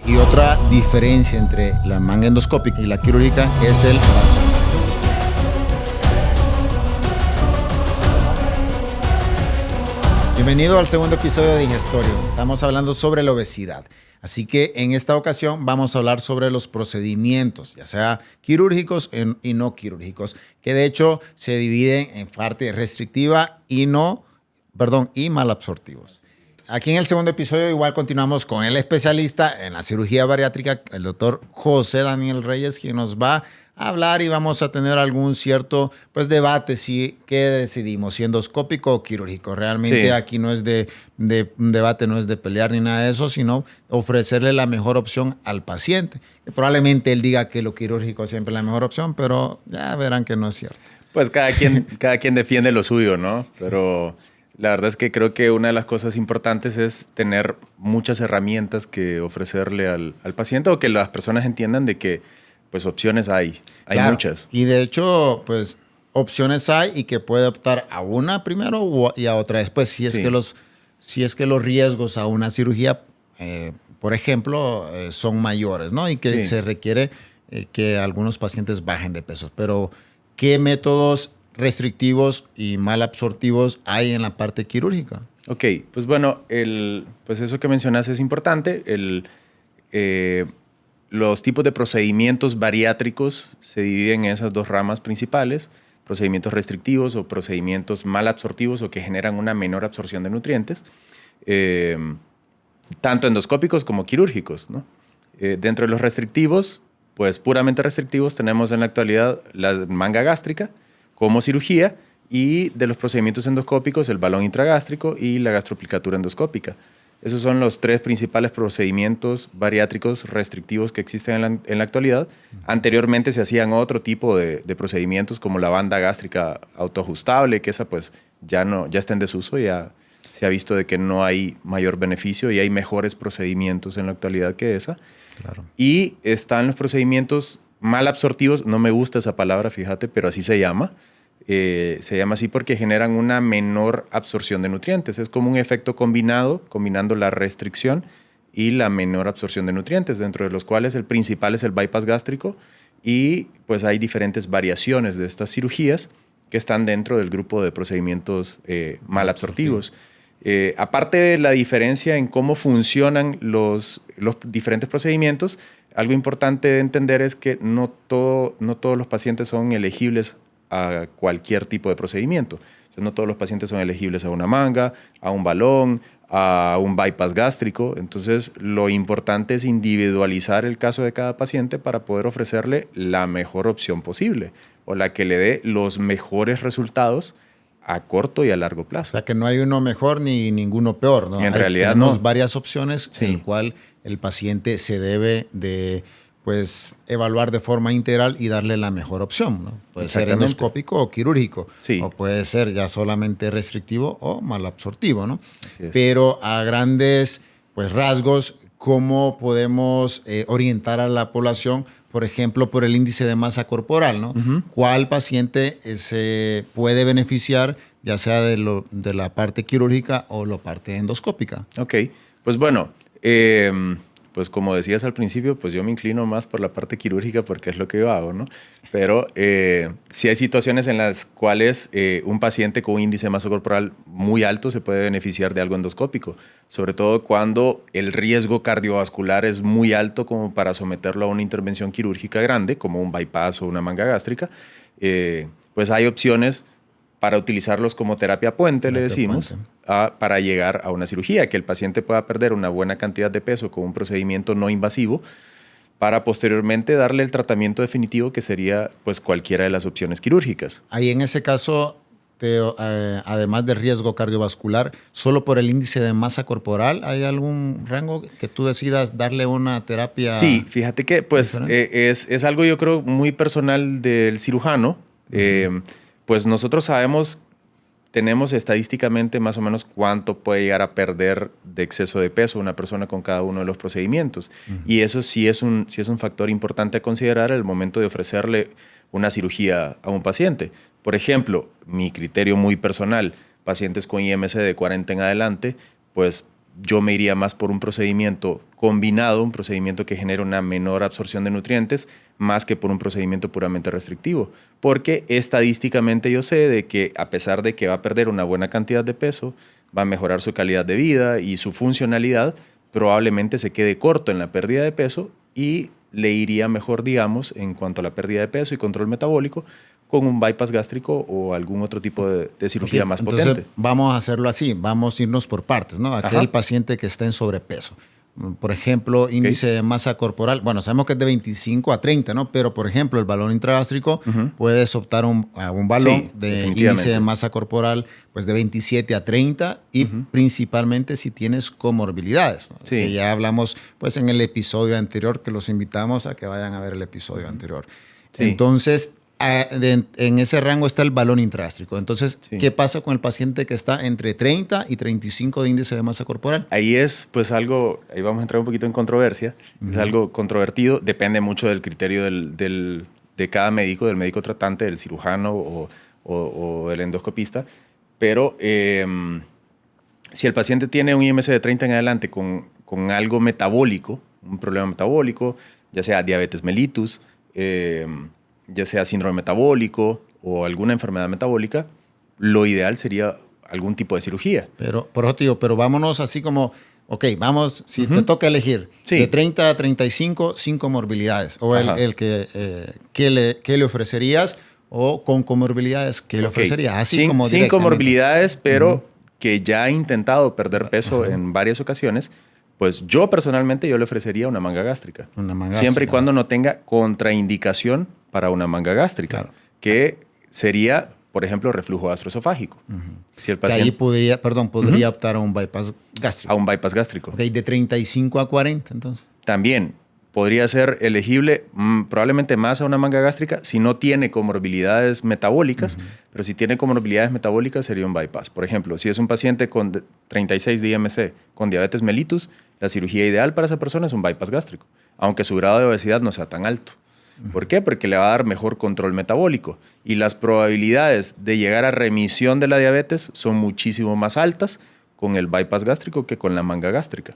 Y otra diferencia entre la manga endoscópica y la quirúrgica es el paso. Bienvenido al segundo episodio de Digestorio. Estamos hablando sobre la obesidad. Así que en esta ocasión vamos a hablar sobre los procedimientos, ya sea quirúrgicos y no quirúrgicos, que de hecho se dividen en parte restrictiva y malabsortivos. Aquí en el segundo episodio igual continuamos con el especialista en la cirugía bariátrica, el doctor José Daniel Reyes, quien nos va a hablar y vamos a tener algún cierto debate si qué decidimos, si endoscópico o quirúrgico. Realmente aquí no es de un debate, no es de pelear ni nada de eso, sino ofrecerle la mejor opción al paciente. Probablemente él diga que lo quirúrgico es siempre la mejor opción, pero ya verán que no es cierto. Pues cada quien defiende lo suyo, ¿no? Pero la verdad es que creo que una de las cosas importantes es tener muchas herramientas que ofrecerle al paciente, o que las personas entiendan de que pues opciones hay claro, muchas. Y de hecho, pues opciones hay y que puede optar a una primero y a otra después, si es que los riesgos a una cirugía, por ejemplo, son mayores, ¿no? Y que se requiere que algunos pacientes bajen de peso. Pero, ¿qué métodos restrictivos y malabsortivos hay en la parte quirúrgica? Ok, pues bueno, pues eso que mencionas es importante. Los tipos de procedimientos bariátricos se dividen en esas dos ramas principales: procedimientos restrictivos o procedimientos malabsortivos, o que generan una menor absorción de nutrientes, tanto endoscópicos como quirúrgicos, ¿no? Dentro de los restrictivos, pues puramente restrictivos, tenemos en la actualidad la manga gástrica como cirugía, y de los procedimientos endoscópicos, el balón intragástrico y la gastroplicatura endoscópica. Esos son los tres principales procedimientos bariátricos restrictivos que existen en la actualidad. Anteriormente se hacían otro tipo de procedimientos, como la banda gástrica autoajustable, que esa pues ya está en desuso, ya se ha visto de que no hay mayor beneficio y hay mejores procedimientos en la actualidad que esa. Claro. Y están los procedimientos malabsortivos, no me gusta esa palabra, fíjate, pero así se llama. Se llama así porque generan una menor absorción de nutrientes. Es como un efecto combinando la restricción y la menor absorción de nutrientes, dentro de los cuales el principal es el bypass gástrico, y pues hay diferentes variaciones de estas cirugías que están dentro del grupo de procedimientos malabsortivos. Aparte de la diferencia en cómo funcionan los diferentes procedimientos, algo importante de entender es que no todos los pacientes son elegibles a cualquier tipo de procedimiento. O sea, no todos los pacientes son elegibles a una manga, a un balón, a un bypass gástrico. Entonces, lo importante es individualizar el caso de cada paciente para poder ofrecerle la mejor opción posible, o la que le dé los mejores resultados a corto y a largo plazo. O sea, que no hay uno mejor ni ninguno peor, ¿no? En realidad tenemos no. varias opciones en el cual el paciente se debe de evaluar de forma integral y darle la mejor opción, ¿no? Puede ser endoscópico o quirúrgico, o puede ser ya solamente restrictivo o malabsortivo, ¿no? Pero a grandes rasgos, ¿cómo podemos orientar a la población, por ejemplo, por el índice de masa corporal, ¿no? ¿Cuál paciente se puede beneficiar, ya sea de la parte quirúrgica o la parte endoscópica? Ok, pues bueno, pues como decías al principio, pues yo me inclino más por la parte quirúrgica porque es lo que yo hago, ¿no? Pero sí hay situaciones en las cuales un paciente con un índice de masa corporal muy alto se puede beneficiar de algo endoscópico, sobre todo cuando el riesgo cardiovascular es muy alto como para someterlo a una intervención quirúrgica grande, como un bypass o una manga gástrica. Pues hay opciones para utilizarlos como terapia puente, le decimos, para llegar a una cirugía, que el paciente pueda perder una buena cantidad de peso con un procedimiento no invasivo, para posteriormente darle el tratamiento definitivo, que sería pues cualquiera de las opciones quirúrgicas. Ahí en ese caso, además del riesgo cardiovascular, ¿solo por el índice de masa corporal hay algún rango que tú decidas darle una terapia? Sí, fíjate que pues es algo, yo creo, muy personal del cirujano. Pues nosotros tenemos estadísticamente más o menos cuánto puede llegar a perder de exceso de peso una persona con cada uno de los procedimientos. Y eso sí es un factor importante a considerar al momento de ofrecerle una cirugía a un paciente. Por ejemplo, mi criterio muy personal, pacientes con IMC de 40 en adelante, pues yo me iría más por un procedimiento combinado, un procedimiento que genere una menor absorción de nutrientes, más que por un procedimiento puramente restrictivo. Porque estadísticamente yo sé de que a pesar de que va a perder una buena cantidad de peso, va a mejorar su calidad de vida y su funcionalidad, probablemente se quede corto en la pérdida de peso y le iría mejor, digamos, en cuanto a la pérdida de peso y control metabólico, con un bypass gástrico o algún otro tipo de cirugía más potente. Entonces, vamos a hacerlo así, vamos a irnos por partes, ¿no? Aquel paciente que está en sobrepeso. Por ejemplo, índice de masa corporal, bueno, sabemos que es de 25 a 30, ¿no? Pero, por ejemplo, el balón intragástrico, puedes optar a un balón de índice de masa corporal pues de 27 a 30 y principalmente si tienes comorbilidades, ¿no? Que ya hablamos pues en el episodio anterior, que los invitamos a que vayan a ver el episodio anterior. Entonces, en ese rango está el balón intragástrico. Entonces, ¿qué pasa con el paciente que está entre 30 y 35 de índice de masa corporal? Ahí es pues algo, ahí vamos a entrar un poquito en controversia, es algo controvertido, depende mucho del criterio de cada médico, del médico tratante, del cirujano o del endoscopista, pero si el paciente tiene un IMC de 30 en adelante con algo metabólico, un problema metabólico, ya sea diabetes mellitus, ya sea síndrome metabólico o alguna enfermedad metabólica, lo ideal sería algún tipo de cirugía. Pero vámonos así como, ok, vamos, si te toca elegir de 30 a 35, sin comorbilidades, o ¿qué le ofrecerías? O con comorbilidades, ¿qué le ofrecerías? Así sin comorbilidades, pero que ya ha intentado perder peso en varias ocasiones, pues yo personalmente le ofrecería una manga gástrica. Siempre y cuando no tenga contraindicación para una manga gástrica, que sería, por ejemplo, reflujo gastroesofágico. Si el paciente, ahí podría optar a un bypass gástrico. A un bypass gástrico. Okay, de 35 a 40, entonces. También podría ser elegible probablemente más a una manga gástrica si no tiene comorbilidades metabólicas, pero si tiene comorbilidades metabólicas sería un bypass. Por ejemplo, si es un paciente con 36 de IMC con diabetes mellitus, la cirugía ideal para esa persona es un bypass gástrico, aunque su grado de obesidad no sea tan alto. ¿Por qué? Porque le va a dar mejor control metabólico y las probabilidades de llegar a remisión de la diabetes son muchísimo más altas con el bypass gástrico que con la manga gástrica.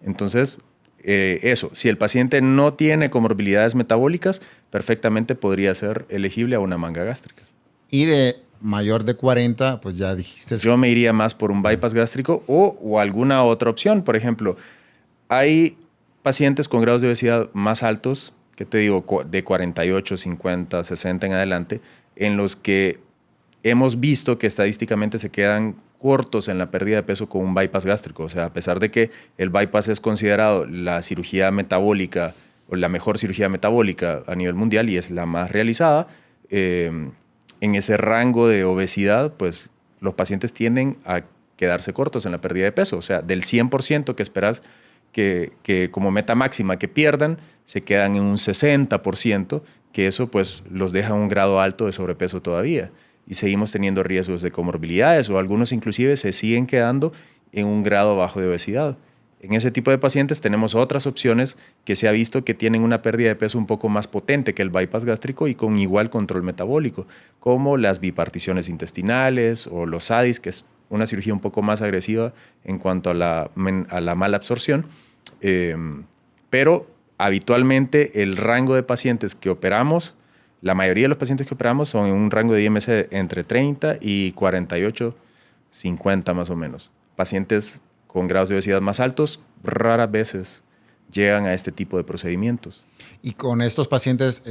Entonces, si el paciente no tiene comorbilidades metabólicas, perfectamente podría ser elegible a una manga gástrica. Y de mayor de 40, pues ya dijiste. Yo me iría más por un bypass gástrico o alguna otra opción. Por ejemplo, hay pacientes con grados de obesidad más altos, ¿qué te digo? De 48, 50, 60 en adelante, en los que hemos visto que estadísticamente se quedan cortos en la pérdida de peso con un bypass gástrico. O sea, a pesar de que el bypass es considerado la cirugía metabólica o la mejor cirugía metabólica a nivel mundial y es la más realizada, en ese rango de obesidad, pues los pacientes tienden a quedarse cortos en la pérdida de peso. O sea, del 100% que esperas que como meta máxima que pierdan, se quedan en un 60%, que eso pues los deja en un grado alto de sobrepeso todavía. Y seguimos teniendo riesgos de comorbilidades o algunos inclusive se siguen quedando en un grado bajo de obesidad. En ese tipo de pacientes tenemos otras opciones que se ha visto que tienen una pérdida de peso un poco más potente que el bypass gástrico y con igual control metabólico, como las biparticiones intestinales o los SADIs, que es una cirugía un poco más agresiva en cuanto a la mala absorción. Pero habitualmente el rango de pacientes que operamos, la mayoría de los pacientes que operamos son en un rango de IMC entre 30 y 48, 50 más o menos. Pacientes con grados de obesidad más altos raras veces llegan a este tipo de procedimientos. Y con estos pacientes,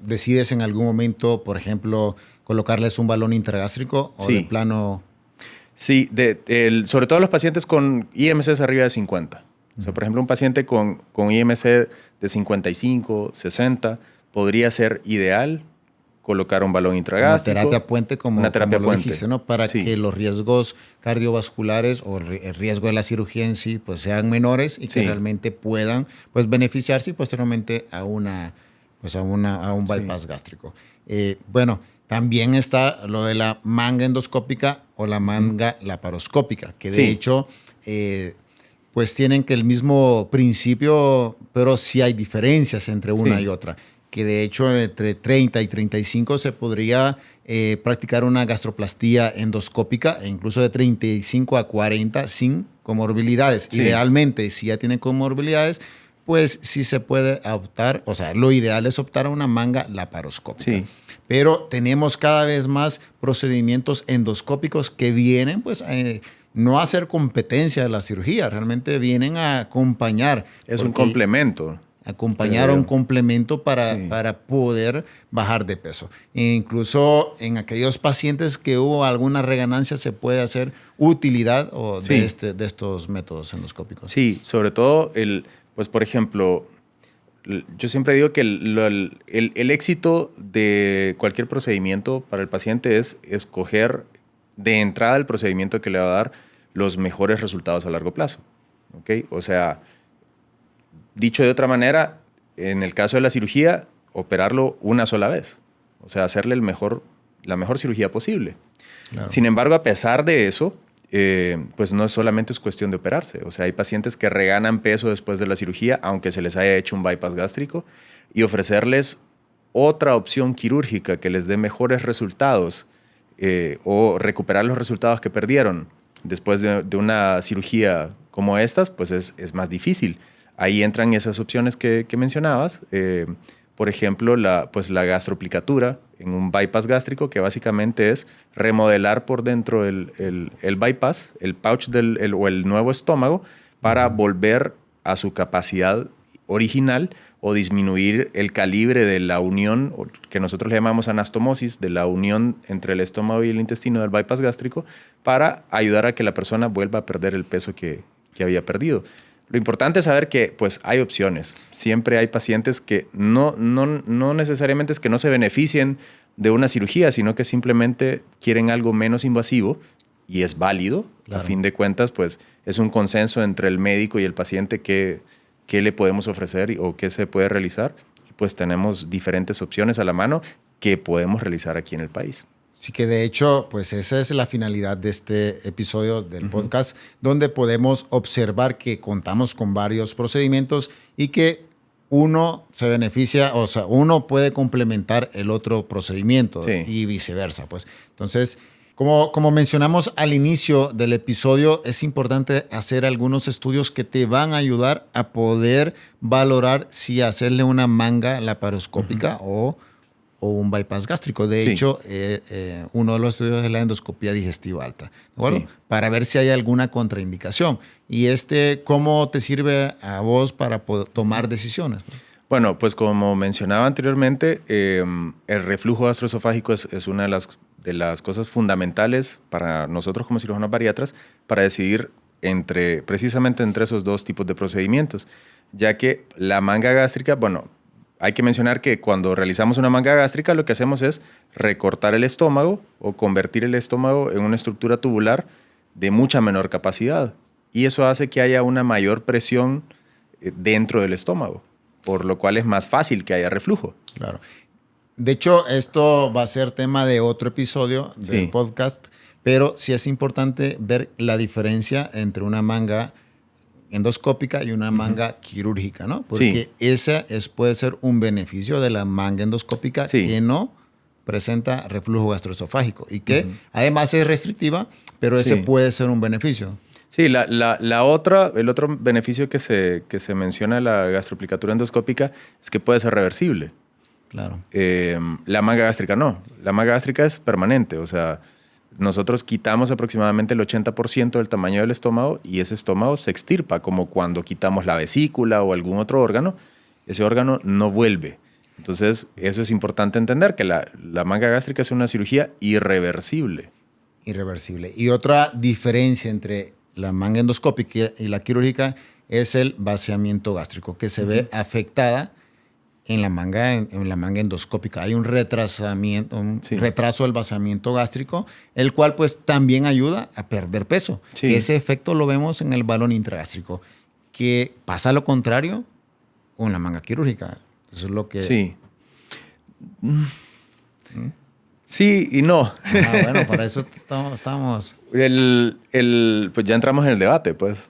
¿decides en algún momento, por ejemplo, colocarles un balón intragástrico o de plano? Sí, sobre todo los pacientes con IMCs arriba de 50. O sea, por ejemplo, un paciente con IMC de 55, 60, podría ser ideal colocar un balón intragástrico. Una terapia puente, como lo dijiste, ¿no? Para que los riesgos cardiovasculares o el riesgo de la cirugía en sí pues sean menores y que realmente puedan pues beneficiarse y posteriormente a un bypass gástrico. Bueno, también está lo de la manga endoscópica o la manga laparoscópica, que de hecho pues tienen que el mismo principio, pero sí hay diferencias entre una y otra. Que de hecho entre 30 y 35 se podría practicar una gastroplastía endoscópica e incluso de 35 a 40 sin comorbilidades. Sí. Idealmente, si ya tiene comorbilidades, pues sí se puede optar, o sea, lo ideal es optar a una manga laparoscópica. Sí. Pero tenemos cada vez más procedimientos endoscópicos que vienen, pues, no a hacer competencia de la cirugía, realmente vienen a acompañar. Es un complemento. Acompañar a un complemento para poder bajar de peso. E incluso en aquellos pacientes que hubo alguna reganancia se puede hacer utilidad de estos métodos endoscópicos. Sí, sobre todo, pues por ejemplo, yo siempre digo que el éxito de cualquier procedimiento para el paciente es escoger de entrada el procedimiento que le va a dar los mejores resultados a largo plazo. ¿Okay? O sea, dicho de otra manera, en el caso de la cirugía, operarlo una sola vez. O sea, hacerle la mejor cirugía posible. Claro. Sin embargo, a pesar de eso, pues no solamente es cuestión de operarse. O sea, hay pacientes que reganan peso después de la cirugía, aunque se les haya hecho un bypass gástrico, y ofrecerles otra opción quirúrgica que les dé mejores resultados o recuperar los resultados que perdieron después de una cirugía como estas, pues es más difícil. Ahí entran esas opciones que mencionabas. Por ejemplo, la gastroplicatura en un bypass gástrico, que básicamente es remodelar por dentro el bypass, el pouch o el nuevo estómago, para volver a su capacidad original o disminuir el calibre de la unión, que nosotros le llamamos anastomosis, de la unión entre el estómago y el intestino del bypass gástrico, para ayudar a que la persona vuelva a perder el peso que había perdido. Lo importante es saber que pues, hay opciones. Siempre hay pacientes que no necesariamente es que no se beneficien de una cirugía, sino que simplemente quieren algo menos invasivo y es válido. Claro. A fin de cuentas, pues es un consenso entre el médico y el paciente qué le podemos ofrecer o qué se puede realizar. Y pues tenemos diferentes opciones a la mano que podemos realizar aquí en el país. Sí, que de hecho, pues esa es la finalidad de este episodio del podcast, donde podemos observar que contamos con varios procedimientos y que uno se beneficia, o sea, uno puede complementar el otro procedimiento y viceversa. Pues. Entonces, como mencionamos al inicio del episodio, es importante hacer algunos estudios que te van a ayudar a poder valorar si hacerle una manga laparoscópica o un bypass gástrico. De hecho, uno de los estudios es la endoscopía digestiva alta, para ver si hay alguna contraindicación. ¿Y cómo te sirve a vos para poder tomar decisiones? Bueno, pues como mencionaba anteriormente, el reflujo gastroesofágico es una de las cosas fundamentales para nosotros como cirujanos bariatras para decidir precisamente entre esos dos tipos de procedimientos, ya que la manga gástrica, hay que mencionar que cuando realizamos una manga gástrica lo que hacemos es recortar el estómago o convertir el estómago en una estructura tubular de mucha menor capacidad. Y eso hace que haya una mayor presión dentro del estómago, por lo cual es más fácil que haya reflujo. Claro. De hecho, esto va a ser tema de otro episodio del podcast, pero sí es importante ver la diferencia entre una manga endoscópica y una manga quirúrgica, ¿no? Porque esa puede ser un beneficio de la manga endoscópica que no presenta reflujo gastroesofágico y que además es restrictiva, pero ese puede ser un beneficio. Sí, el otro beneficio que se menciona de la gastroplicatura endoscópica es que puede ser reversible. Claro. La manga gástrica no. La manga gástrica es permanente, o sea, nosotros quitamos aproximadamente el 80% del tamaño del estómago y ese estómago se extirpa, como cuando quitamos la vesícula o algún otro órgano, ese órgano no vuelve. Entonces, eso es importante entender, que la manga gástrica es una cirugía irreversible. Irreversible. Y otra diferencia entre la manga endoscópica y la quirúrgica es el vaciamiento gástrico, que se ve afectada en la manga endoscópica. Hay un retraso del vaciamiento gástrico, el cual pues también ayuda a perder peso. Sí. Ese efecto lo vemos en el balón intragástrico, que pasa lo contrario con la manga quirúrgica. Eso es lo que... Sí. Sí y no. Bueno, para eso estamos... Pues ya entramos en el debate, pues.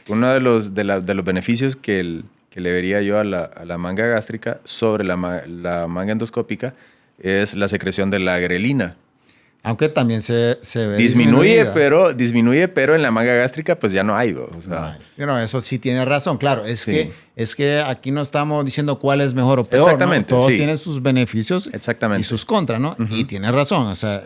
Uno de los beneficios que le vería yo a la manga gástrica sobre la manga endoscópica es la secreción de la grelina. Aunque también se ve disminuye, pero en la manga gástrica pues ya no hay. O sea. No, eso sí tiene razón. Claro, es que aquí no estamos diciendo cuál es mejor o peor. Exactamente. ¿no? Todos tienen sus beneficios y sus contras, ¿no? Uh-huh. Y tiene razón. O sea,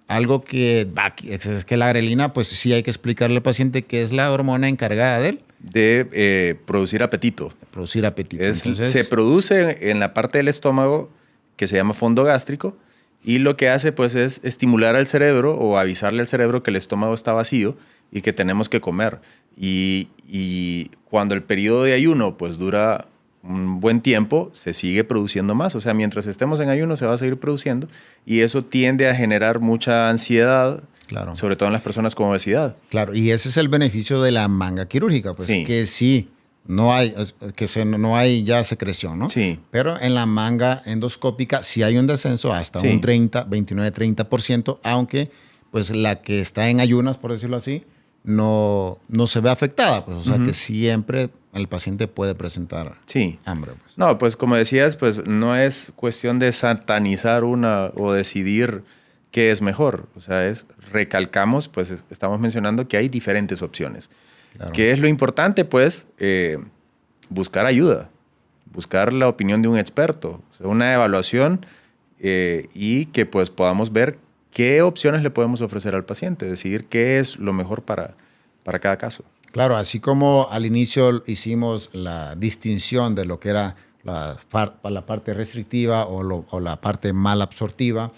algo que es que la grelina, pues sí hay que explicarle al paciente que es la hormona encargada de él. De producir apetito. Entonces, se produce en la parte del estómago que se llama fondo gástrico. Y lo que hace pues es estimular al cerebro o avisarle al cerebro que el estómago está vacío y que tenemos que comer. Y cuando el periodo de ayuno pues dura un buen tiempo, se sigue produciendo más. O sea, mientras estemos en ayuno se va a seguir produciendo y eso tiende a generar mucha ansiedad, claro, sobre todo en las personas con obesidad. Claro, y ese es el beneficio de la manga quirúrgica, pues que sí. No hay ya secreción, ¿no? Sí. Pero en la manga endoscópica sí hay un descenso hasta un 29-30%, aunque pues la que está en ayunas, por decirlo así, no se ve afectada. Pues, o sea que siempre el paciente puede presentar hambre. Pues. No, pues como decías, pues no es cuestión de satanizar una o decidir qué es mejor. O sea, recalcamos, pues estamos mencionando que hay diferentes opciones. Claro. ¿Qué es lo importante? Pues buscar ayuda, buscar la opinión de un experto, o sea, una evaluación y que pues podamos ver qué opciones le podemos ofrecer al paciente, decidir qué es lo mejor para cada caso. Claro, así como al inicio hicimos la distinción de lo que era la parte restrictiva o la parte mal absortiva,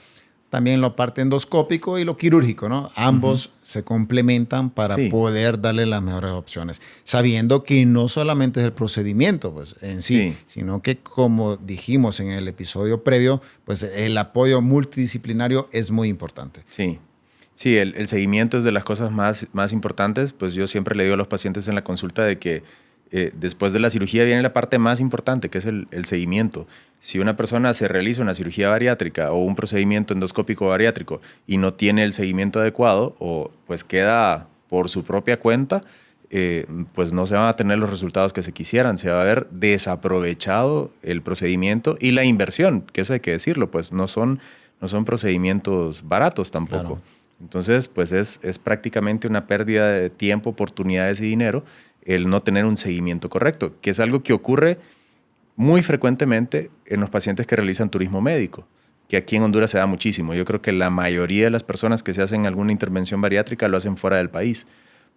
también la parte endoscópico y lo quirúrgico, ¿no? Ambos se complementan para poder darle las mejores opciones, sabiendo que no solamente es el procedimiento pues, en sí, sino que como dijimos en el episodio previo, pues el apoyo multidisciplinario es muy importante. Sí, el seguimiento es de las cosas más importantes. Pues yo siempre le digo a los pacientes en la consulta de que después de la cirugía viene la parte más importante, que es el seguimiento. Si una persona se realiza una cirugía bariátrica o un procedimiento endoscópico bariátrico y no tiene el seguimiento adecuado o pues queda por su propia cuenta, pues no se van a tener los resultados que se quisieran. Se va a ver desaprovechado el procedimiento y la inversión, que eso hay que decirlo, pues no son procedimientos baratos tampoco. Claro. Entonces, pues es prácticamente una pérdida de tiempo, oportunidades y dinero el no tener un seguimiento correcto, que es algo que ocurre muy frecuentemente en los pacientes que realizan turismo médico, que aquí en Honduras se da muchísimo. Yo creo que la mayoría de las personas que se hacen alguna intervención bariátrica lo hacen fuera del país.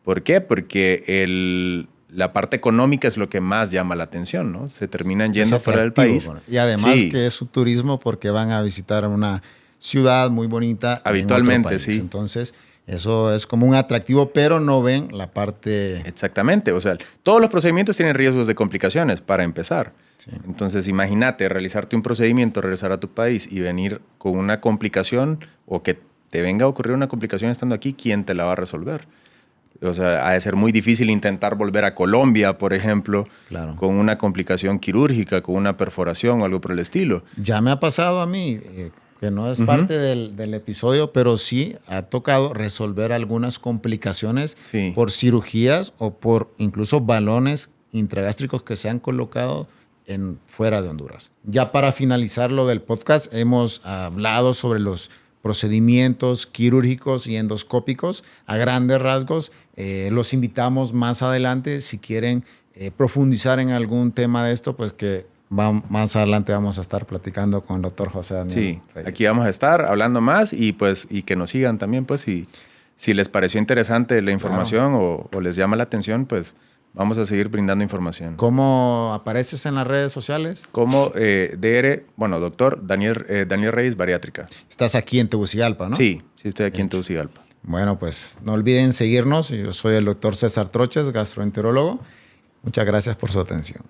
¿Por qué? Porque la parte económica es lo que más llama la atención, ¿no? Se terminan yendo fuera del país. Bueno. Y además que es su turismo porque van a visitar una ciudad muy bonita. Habitualmente, en otro país. Entonces, eso es como un atractivo, pero no ven la parte... Exactamente. O sea, todos los procedimientos tienen riesgos de complicaciones, para empezar. Sí. Entonces, imagínate realizarte un procedimiento, regresar a tu país y venir con una complicación o que te venga a ocurrir una complicación estando aquí, ¿quién te la va a resolver? O sea, ha de ser muy difícil intentar volver a Colombia, por ejemplo, con una complicación quirúrgica, con una perforación o algo por el estilo. Ya me ha pasado a mí... que no es parte del episodio, pero sí ha tocado resolver algunas complicaciones por cirugías o por incluso balones intragástricos que se han colocado fuera de Honduras. Ya para finalizar lo del podcast, hemos hablado sobre los procedimientos quirúrgicos y endoscópicos a grandes rasgos. Los invitamos más adelante, si quieren profundizar en algún tema de esto, pues que más adelante vamos a estar platicando con el doctor José Daniel Reyes. Aquí vamos a estar hablando más y que nos sigan también, pues si les pareció interesante la información o les llama la atención, pues vamos a seguir brindando información. ¿Cómo apareces en las redes sociales? Como doctor Daniel Reyes Bariátrica. Estás aquí en Tegucigalpa, ¿no? Sí, estoy aquí en Tegucigalpa. Bueno, pues no olviden seguirnos. Yo soy el doctor César Troches, gastroenterólogo. Muchas gracias por su atención.